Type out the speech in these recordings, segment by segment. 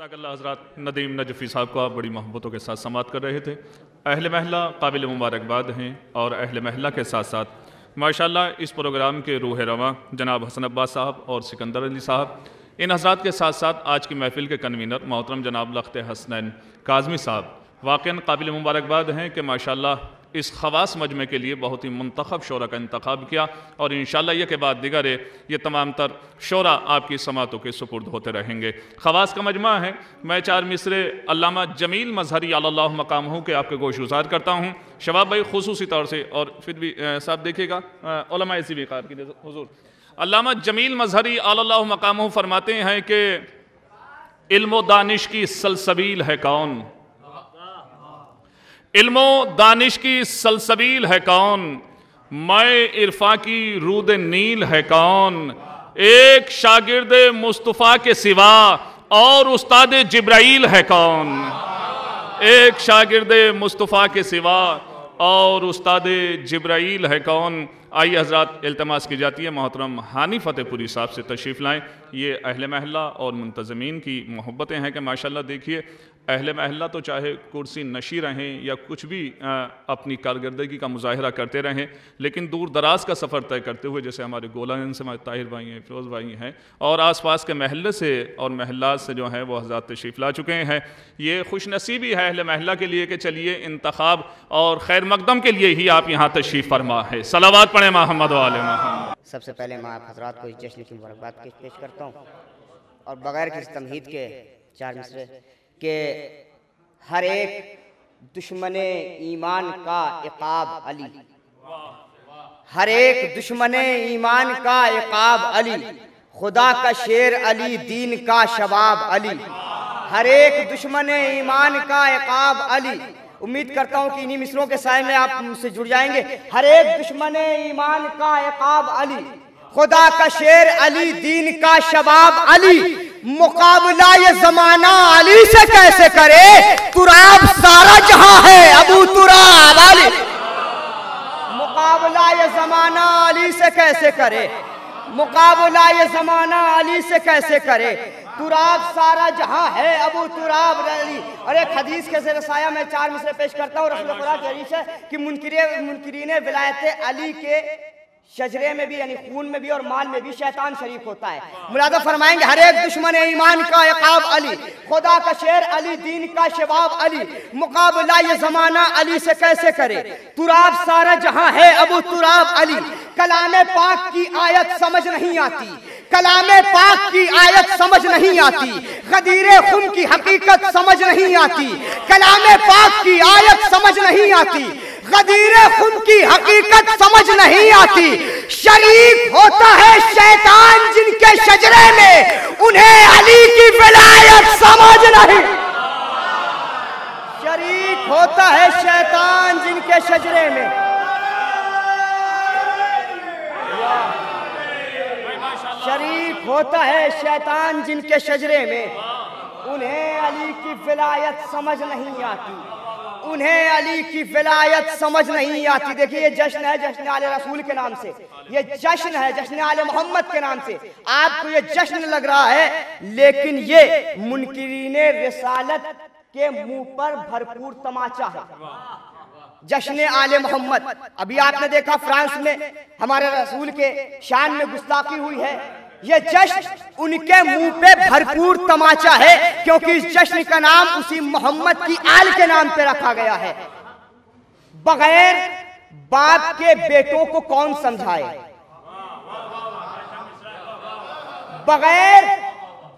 جزاک اللہ حضرات ندیم نجفی صاحب کو آپ بڑی محبتوں کے ساتھ سماعت کر رہے تھے۔ اہل محلہ قابل مبارکباد ہیں، اور اہل محلہ کے ساتھ ساتھ ماشاءاللہ اس پروگرام کے روح رواں جناب حسن عباس صاحب اور سکندر علی صاحب، ان حضرات کے ساتھ ساتھ آج کی محفل کے کنوینر محترم جناب لخت حسنین کاظمی صاحب واقعاً قابل مبارکباد ہیں کہ ماشاءاللہ اس خواص مجمع کے لیے بہت ہی منتخب شعراء کا انتخاب کیا، اور انشاءاللہ یہ کے بعد دیگر یہ تمام تر شعراء آپ کی سماعتوں کے سپرد ہوتے رہیں گے۔ خواص کا مجمع ہے، میں 4 مصرے علامہ جمیل مظہری علی اللہ مقامہ کے آپ کے گوش گزار کرتا ہوں۔ شباب بھائی خصوصی طور سے، اور پھر بھی صاحب دیکھیے گا علماء اسی بھی قائر کی حضور علامہ جمیل مظہری علی اللہ مقامہ فرماتے ہیں کہ علم و دانش کی سلسبیل ہے کون، علم و دانش کی سلسبیل ہے کون، مائے عرفاں کی رود نیل ہے کون، ایک شاگرد مصطفیٰ کے سوا اور استاد جبرائیل ہے کون، ایک شاگرد مصطفیٰ کے سوا اور استاد جبرائیل ہے کون۔ آئیے حضرات التماس کی جاتی ہے محترم ہانی فتح پوری صاحب سے تشریف لائیں۔ یہ اہل محلہ اور منتظمین کی محبتیں ہیں کہ ماشاءاللہ دیکھیے اہل محلہ تو چاہے کرسی نشی رہیں یا کچھ بھی اپنی کارکردگی کا مظاہرہ کرتے رہیں، لیکن دور دراز کا سفر طے کرتے ہوئے جیسے ہمارے گولان سے ہمارے طاہر بھائی ہیں، فیروز بھائی ہیں، اور آس پاس کے محلے سے اور محلات سے جو ہیں وہ حضرات تشریف لا چکے ہیں، یہ خوش نصیبی ہے اہل محلہ کے لیے کہ چلیے انتخاب اور خیر مقدم کے لیے ہی آپ یہاں تشریف فرما ہے۔ صلوات پڑھیں محمد و آل محمد۔ سب سے پہلے میں آپ حضرات کو اس جشن کی مبارکباد پیش کرتا ہوں، اور بغیر کسی تمہید کے 4 مصرے کہ ہر ایک دشمن ایمان کا عقاب علی، ہر ایک دشمن ایمان کا عقاب علی، خدا کا شیر علی، دین کا شباب علی، ہر ایک دشمن ایمان کا عقاب علی۔ امید کرتا ہوں کہ انہی مصروں کے سائے میں آپ مجھ سے جڑ جائیں گے۔ ہر ایک دشمن ایمان کا عقاب علی، خدا کا شیر علی، دین کا شباب علی، مقابلہ یہ زمانہ علی سے کیسے کرے، تراب سارا جہاں ہے ابو تراب علی، مقابلہ یہ زمانہ علی سے کیسے کرے، مقابلہ یہ زمانہ علی سے کیسے کرے، تراب سارا جہاں ہے ابو تراب علی۔ اور ایک حدیث کے زیر سایہ میں 4 مصرے پیش کرتا ہوں۔ رسول خدا کی حدیث ہے کہ منکرین ولایت علی کے شجرے میں بھی یعنی خون میں بھی اور مال میں بھی شیطان شریک ہوتا ہے۔ ملازہ فرمائیں گے ہر ایک دشمن ایمان کا عقاب علی، خدا کا شیر علی، دین کا شباب علی، مقابلہ یہ زمانہ علی سے کیسے کرے، تراب سارا جہاں ہے ابو تراب علی۔ کلام پاک کی آیت سمجھ نہیں آتی، کلام پاک کی آیت سمجھ نہیں آتی، غدیر خون کی حقیقت سمجھ نہیں آتی، کلام پاک کی آیت سمجھ نہیں آتی، غدیر خون کی حقیقت سمجھ نہیں آتی۔ شریک ہوتا ہے شیطان جن کے شجرے میں، انہیں علی کی ولایت سمجھ نہیں، شریک ہوتا ہے شیطان جن کے شجرے میں، شریک ہوتا ہے شیطان جن کے شجرے میں، انہیں علی کی ولایت سمجھ نہیں آتی، انہیں علی کی ولایت سمجھ نہیں آتی۔ دیکھیں یہ جشن ہے جشن آل رسول کے نام سے، یہ جشن ہے جشن آل محمد کے نام سے، آپ کو یہ جشن لگ رہا ہے، لیکن یہ منکرین رسالت کے منہ پر بھرپور تماچا ہے۔ جشن آل محمد، ابھی آپ نے دیکھا فرانس میں ہمارے رسول کے شان میں گستاخی ہوئی ہے، یہ جشن ان کے منہ پہ بھرپور تماچا ہے، کیونکہ اس جشن کا نام اسی محمد کی آل کے نام پہ رکھا گیا ہے۔ بغیر باپ کے بیٹوں کو کون سمجھائے، بغیر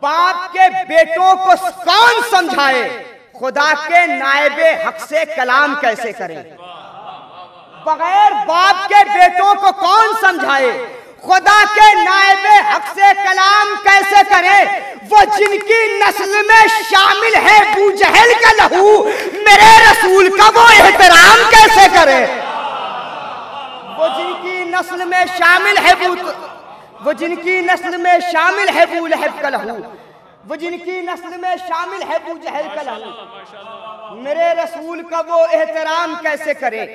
باپ کے بیٹوں کو کون سمجھائے، خدا کے نائب حق سے کلام کیسے کریں، بغیر باپ کے بیٹوں کو کون سمجھائے، خدا کے نائب حق سے کلام کیسے کرے، وہ جن کی نسل میں شامل ہے ابو جہل کا لہو، میرے رسول کا وہ احترام کیسے کرے، وہ جن کی نسل میں شامل ہے وہ جن کی نسل میں شامل ہے ابو لہب کا لہو، وہ جن کی نسل میں شامل ہے ابو جہل کا لہو، میرے رسول کا وہ احترام کیسے کرے۔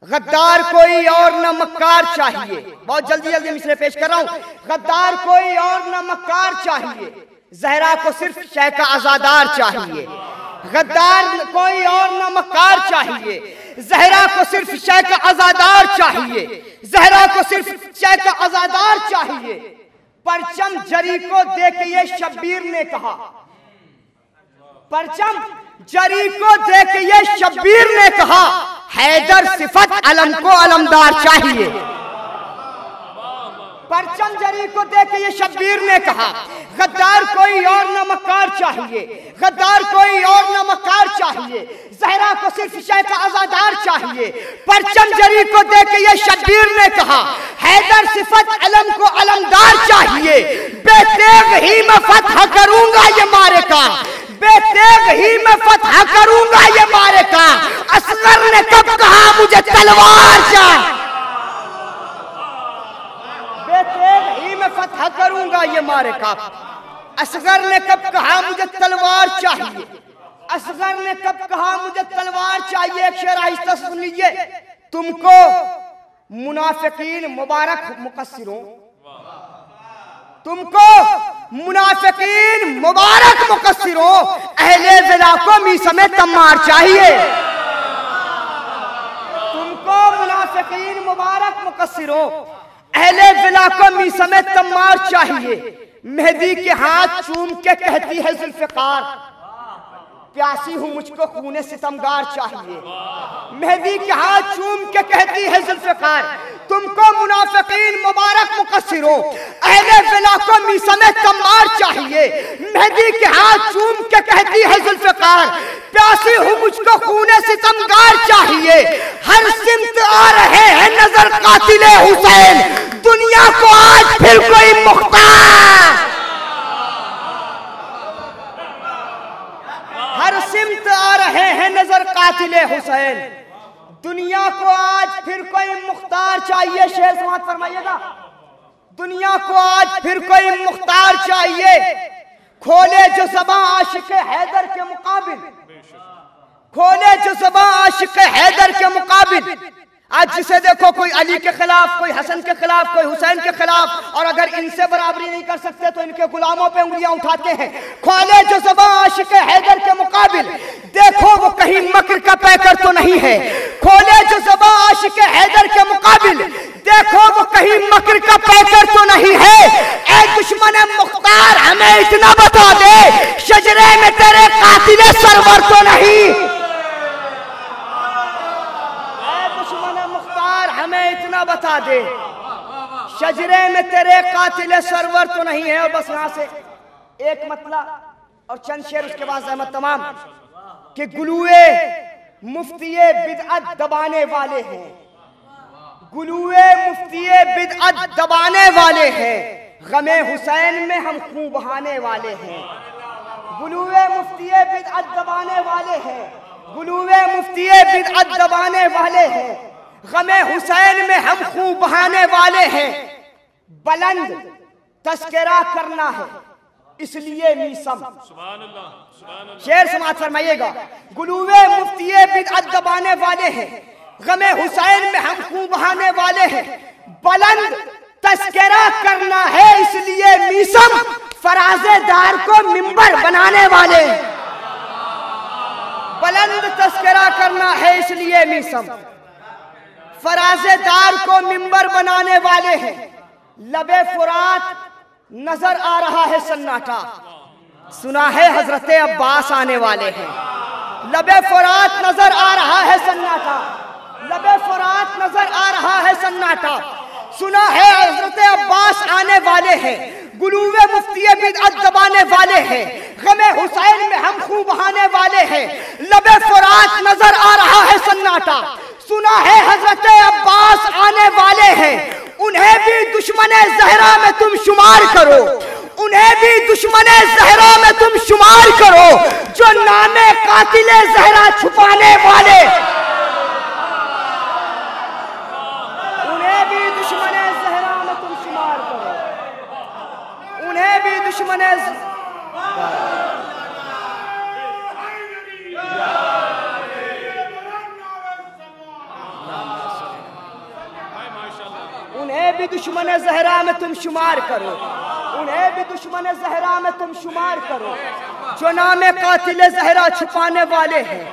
غدار کوئی اور نہ مکار چاہیے، بہت جلدی مصرے پیش کر رہا ہوں، غدار کوئی اور نہ مکار چاہیے، زہرا کو صرف شے کا عزادار چاہیے، غدار کوئی اور نہ مکار چاہیے، زہرا کو صرف شے کا عزادار چاہیے، زہرا کو صرف شے کا عزادار چاہیے۔ پرچم جری کو دیکھ یہ شبیر نے کہا، پرچم جری کو دیکھ یہ شبیر نے کہا، حیدر صفت علم کو علمدار چاہیے۔ پرچم جری کو دیکھ یہ شبیر نے کہا، غدار کوئی اور نہ مکار چاہیے، غدار کوئی اور نہ مکار چاہیے، زہرا کو صرف شے کا عزادار چاہیے۔ پرچم جری کو دیکھ یہ شبیر نے کہا، حیدر صفت علم کو علمدار چاہیے۔ بے تیغ ہی میں فتح کروں گا یہ معرکہ، بے تیغ ہی میں فتح کروں گا یہ معرکہ، اصغر نے کب کہا مجھے تلوار چاہیے، بے تیغ ہی میں فتح کروں گا یہ معرکہ، اصغر نے کب کہا مجھے تلوار چاہیے، اصغر نے کب کہا مجھے تلوار چاہیے۔ ایک شعر آہستہ سن لیجئے۔ تم کو منافقین مبارک مقصروں، تم کو منافقین مبارک مقصروں، اہل ولا کو میثم تمار چاہیے۔ تم کو منافقین مبارک مقصروں، اہل ولا کو میثم تمار چاہیے۔ مہدی کے ہاتھ چوم کے کہتی ہے ذوالفقار، پیاسی ہوں مجھ کو خون ستمگار چاہیے۔ مہدی کے ہاتھ چوم کے کہتی ہے ذوالفقار، تم کو منافقین مبارک مقصروں، اہل ولا کو میثم تمار چاہیے۔ مہدی کے ہاتھ چوم کے کہتی ہے ذوالفقار، پیاسی ہوں مجھ کو خون ستمگار چاہیے۔ ہر سمت آ رہے ہیں نظر قاتل حسین، دنیا کو آج پھر کوئی مختار، ہر سمت آ رہے ہیں نظر قاتل حسین، دنیا کو آج پھر کوئی مختار چاہیے۔ شعر سماعت فرمائیے گا۔ دنیا کو آج پھر کوئی مختار چاہیے، کھولے جو زباں عاشق حیدر کے مقابل، کھولے جو زباں عاشق حیدر کے مقابل۔ آج جسے دیکھو کوئی علی کے خلاف، کوئی حسن کے خلاف، کوئی حسین کے خلاف، اور اگر ان سے برابری نہیں کر سکتے تو ان کے غلاموں پہ انگلیاں اٹھاتے ہیں۔ کھولے جو زباں عاشق حیدر کے مقابل، دیکھو وہ کہیں مکر کا پیکر تو نہیں ہے۔ کھولے جو زباں عاشق حیدر کے مقابل، دیکھو وہ کہیں مکر کا پیکر تو نہیں ہے۔ اے دشمن مختار ہمیں اتنا بتا دے، شجرے میں تیرے قاتل سرور تو نہیں، ہمیں اتنا بتا دے، شجرے میں تیرے قاتل سرور تو نہیں ہے۔ اور بس یہاں سے ایک مطلع اور چند شعر اس کے بعد زحمت تمام، کہ گلوئے مفتی بدعت دبانے والے ہیں، گلوئے مفتی بدعت دبانے والے ہیں، غم حسین میں ہم خون بہانے والے ہیں۔ گلوئے مفتی بدعت دبانے والے ہیں، گلوئے مفتی بدعت دبانے والے ہیں، غم حسین میں ہم خون بہانے والے ہیں۔ بلند تذکرہ کرنا ہے اس لیے میثم، شعر سماعت فرمائیے گا۔ گلوئے مفتی بدعت دبانے والے ہیں، غم حسین میں ہم خون بہانے والے ہیں۔ بلند تذکرہ کرنا ہے اس لیے میثم، فراز دار کو منبر بنانے والے ہیں۔ بلند تذکرہ کرنا ہے اس لیے میثم، فراز دار کو منبر بنانے والے ہیں۔ لب فرات نظر آ رہا ہے سناٹا، سنا ہے حضرت عباس آنے والے ہیں۔ لب فرات نظر آ رہا ہے سناٹا، لب فرات نظر آ رہا ہے سناٹا، سنا ہے حضرت عباس آنے والے ہیں۔ گلوئے مفتی بدعت دبانے والے ہیں، غم حسین میں ہم خون بہانے والے ہیں۔ لب فرات نظر آ رہا ہے سناٹا، سنا ہے حضرت عباس آنے والے ہیں۔ انہیں بھی دشمن زہرا میں تم شمار کرو، انہیں بھی دشمن زہرا میں تم شمار کرو، جو نام قاتل زہرا چھپانے والے، انہیں بھی دشمن زہرا میں تم شمار کرو، انہیں بھی دشمن انہیں بھی دشمن زہرا میں تم شمار کرو، انہیں بھی دشمن زہرا میں تم شمار کرو جو نام قاتل زہرا چھپانے والے ہیں،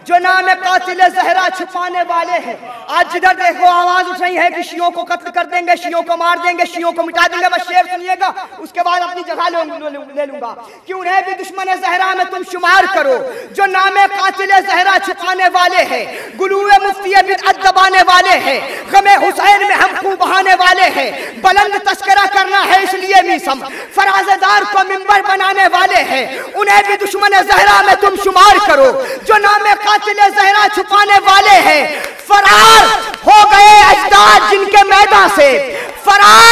جو نام قاتل زہرا چھپانے والے ہیں۔ آج جدھر دیکھو آواز اٹھ رہی ہے کہ شیعوں کو قتل کر دیں گے، شیعوں کو مار دیں گے، شیعوں کو مٹا دیں گے۔ بس شعر سنیے گا، اس کے بعد اپنی جگہ لے لوں گا کہ انہیں بھی دشمن زہرا میں تم شمار کرو جو نام قاتل زہرا چھپانے والے ہیں، گلوے مفتی بدعت دبانے والے ہیں، غم حسین میں ہم خون بہانے والے ہیں، بلند تذکرہ کرنا ہے اس لیے میسم فراز دار کو منبر بنانے والے ہیں۔ انہیں بھی دشمن زہرا میں تم شمار کرو جو نام قاتل زہرا چھپانے والے ہیں۔ فرار ہو گئے اجداد جن کے میدان سے، فرار